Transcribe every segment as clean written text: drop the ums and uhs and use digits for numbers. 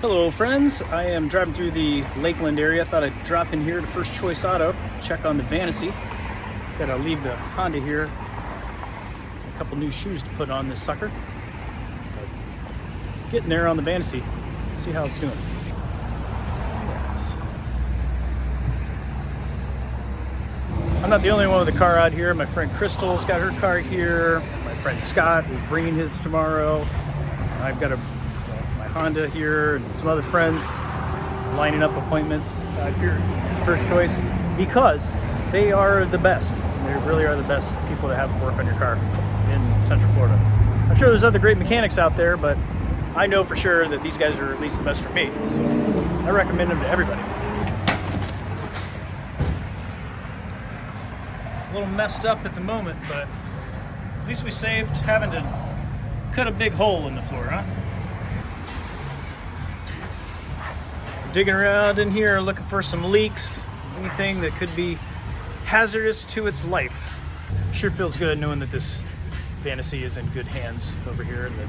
Hello friends, I am driving through the Lakeland area. I thought I'd drop in here to First Choice Auto, check on the Vantasy. Gotta leave the Honda here. A couple new shoes to put on this sucker. But getting there on the Vantasy, see how it's doing. I'm not the only one with a car out here. My friend Crystal's got her car here. My friend Scott is bringing his tomorrow. I've got my Honda here and some other friends lining up appointments out here at First Choice because they are the best. They really are the best people to have work on your car in Central Florida. I'm sure there's other great mechanics out there, but I know for sure that these guys are at least the best for me. So I recommend them to everybody. A little messed up at the moment, but at least we saved having to cut a big hole in the floor, huh? Digging around in here looking for some leaks, anything that could be hazardous to its life. Sure feels good knowing that this Vantasy is in good hands over here and that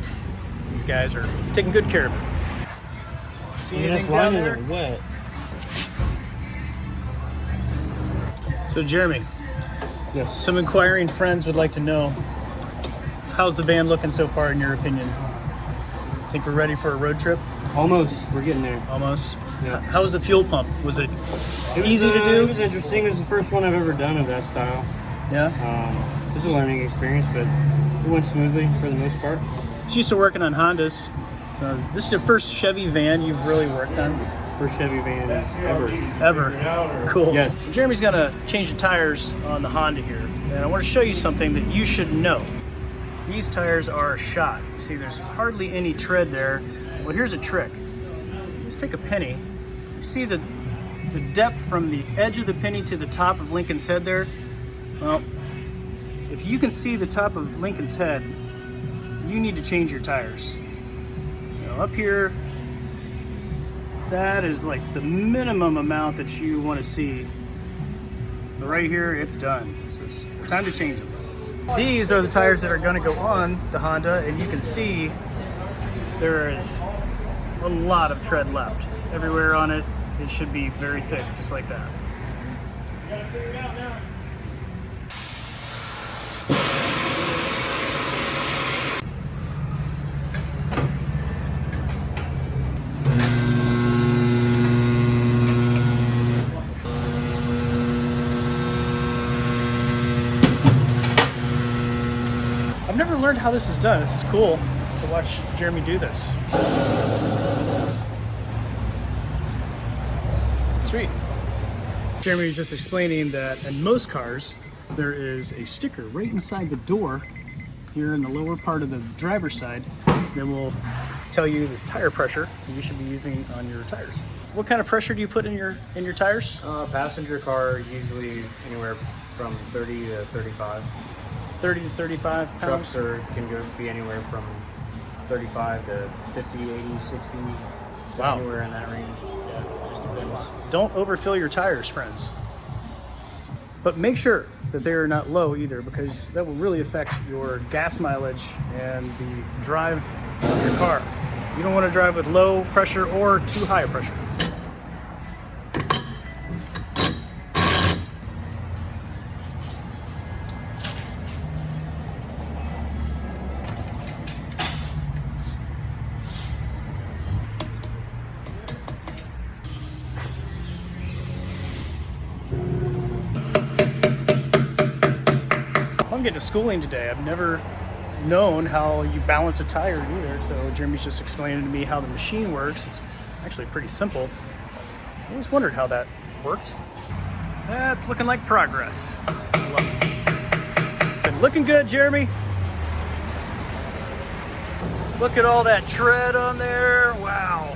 these guys are taking good care of it. See anything down there? Wet. So Jeremy, Yes. some inquiring friends would like to know, how's the van looking so far in your opinion? Think we're ready for a road trip? Almost. We're getting there. Almost. Yeah. How was the fuel pump? Was it easy to do? It was interesting. It was the first one I've ever done of that style. Yeah. It was a learning experience, but it went smoothly for the most part. She's used to working on Hondas. This is the first Chevy van you've really worked on? First Chevy van ever. Ever. Cool. Yes. Jeremy's gonna change the tires on the Honda here, and I want to show you something that you should know. These tires are shot. See, there's hardly any tread there. Well, here's a trick. Just take a penny. You see the depth from the edge of the penny to the top of Lincoln's head there? Well, if you can see the top of Lincoln's head, you need to change your tires. You know, up here, that is like the minimum amount that you want to see. But right here, it's done. So it's time to change them. These are the tires that are going to go on the Honda, and you can see there is a lot of tread left. Everywhere on it, it should be very thick, just like that. You gotta figure it out now. I've never learned how this is done. This is cool to watch Jeremy do this. Sweet. Jeremy was just explaining that in most cars, there is a sticker right inside the door here in the lower part of the driver's side that will tell you the tire pressure that you should be using on your tires. What kind of pressure do you put in your tires? Passenger car usually anywhere from 30 to 35. 30 to 35 pounds? Trucks can be anywhere from 35 to 50, 80, 60. So Wow. anywhere in that range. Yeah, just depends. Don't overfill your tires, friends. But make sure that they are not low either, because that will really affect your gas mileage and the drive of your car. You don't want to drive with low pressure or too high a pressure. I'm getting a schooling today. I've never known how you balance a tire either, so Jeremy's just explaining to me how the machine works. It's actually pretty simple. I always wondered how that worked. That's looking like progress. Love it. Been looking good, Jeremy. Look at all that tread on there. Wow.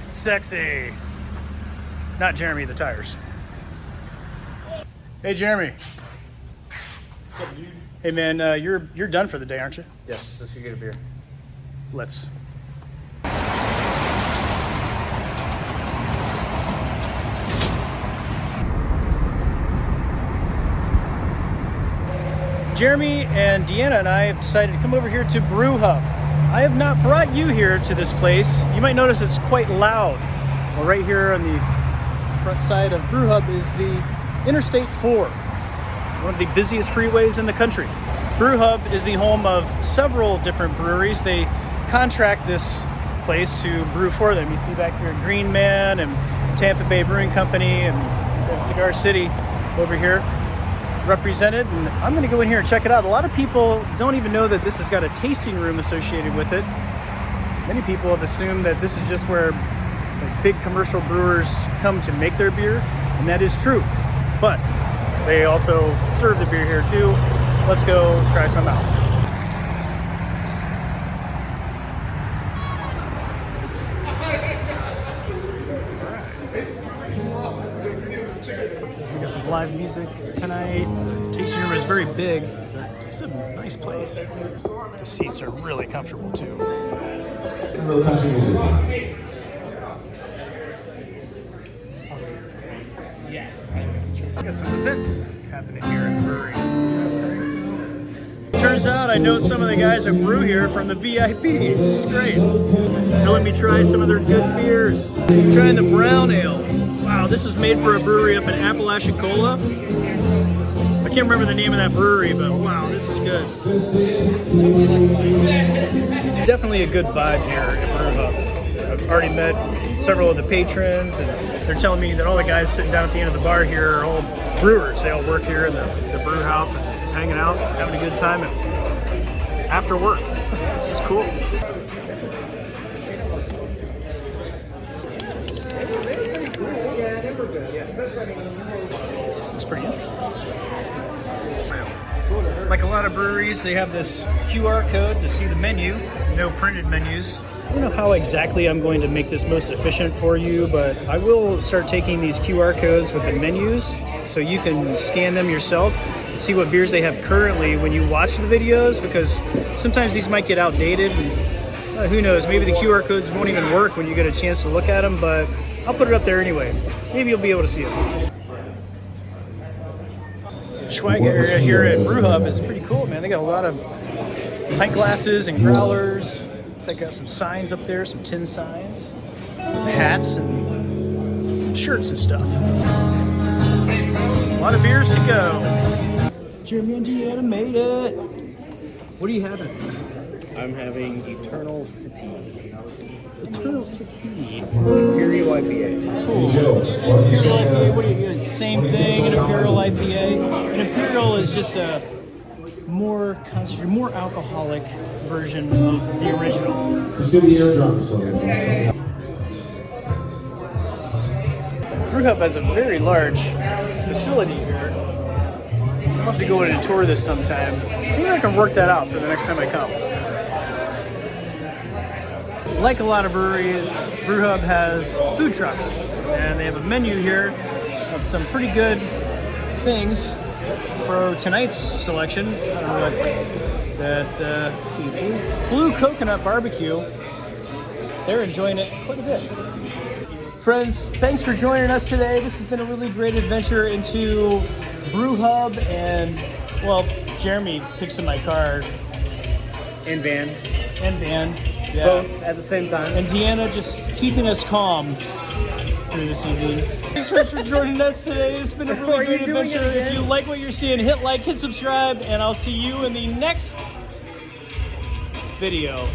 Sexy. Not Jeremy, the tires. Hey, Jeremy. Hey man, you're done for the day, aren't you? Yes, let's go get a beer. Let's. Jeremy and Deanna and I have decided to come over here to Brew Hub. I have not brought you here to this place. You might notice it's quite loud. Well, right here on the front side of Brew Hub is the Interstate 4, one of the busiest freeways in the country. Brew Hub is the home of several different breweries. They contract this place to brew for them. You see back here Green Man and Tampa Bay Brewing Company and Cigar City over here represented, and I'm going to go in here and check it out. A lot of people don't even know that this has got a tasting room associated with it. Many people have assumed that this is just where big commercial brewers come to make their beer, and that is true, but they also serve the beer here too. Let's go try some out. We got some live music tonight. The tasting room is very big, but it's a nice place. The seats are really comfortable too. Yes. We got some events happening here at the brewery. Turns out I know some of the guys that brew here from the VIP. This is great. They're letting me try some of their good beers. I'm trying the brown ale. Wow, this is made for a brewery up in Apalachicola. I can't remember the name of that brewery, but wow, this is good. Definitely a good vibe here at Brew Hub. I've already met several of the patrons, and they're telling me that all the guys sitting down at the end of the bar here are all brewers. They all work here in the brew house and just hanging out, having a good time after work. This is cool. Looks pretty interesting. Like a lot of breweries, they have this QR code to see the menu. No printed menus. I don't know how exactly I'm going to make this most efficient for you, but I will start taking these QR codes with the menus so you can scan them yourself and see what beers they have currently when you watch the videos, because sometimes these might get outdated and who knows, maybe the QR codes won't even work when you get a chance to look at them, but I'll put it up there anyway. Maybe you'll be able to see it. Swag area here at Brew Hub is pretty cool, man. They got a lot of pint glasses and growlers. They got some signs up there, some tin signs, hats, and some shirts and stuff. A lot of beers to go. Jeremy and Deanna made it. What are you having? I'm having Eternal City. Eternal City. Imperial IPA. Cool. Imperial IPA, what are you doing? Same thing, an Imperial IPA. An Imperial is just a more concentrated, more alcoholic version of the original. Let's do the air drums. Brew Hub has a very large facility here. I'll have to go in and tour this sometime. Maybe I can work that out for the next time I come. Like a lot of breweries, Brew Hub has food trucks, and they have a menu here of some pretty good things for tonight's selection. I don't know what that, Blue Coconut Barbecue. They're enjoying it quite a bit. Friends, thanks for joining us today. This has been a really great adventure into Brew Hub, and, well, Jeremy fixing my car. And van. Yeah. Both at the same time. And Deanna just keeping us calm through this evening. Thanks so much for joining us today. It's been a really great adventure. If you like what you're seeing, hit like, hit subscribe, and I'll see you in the next video.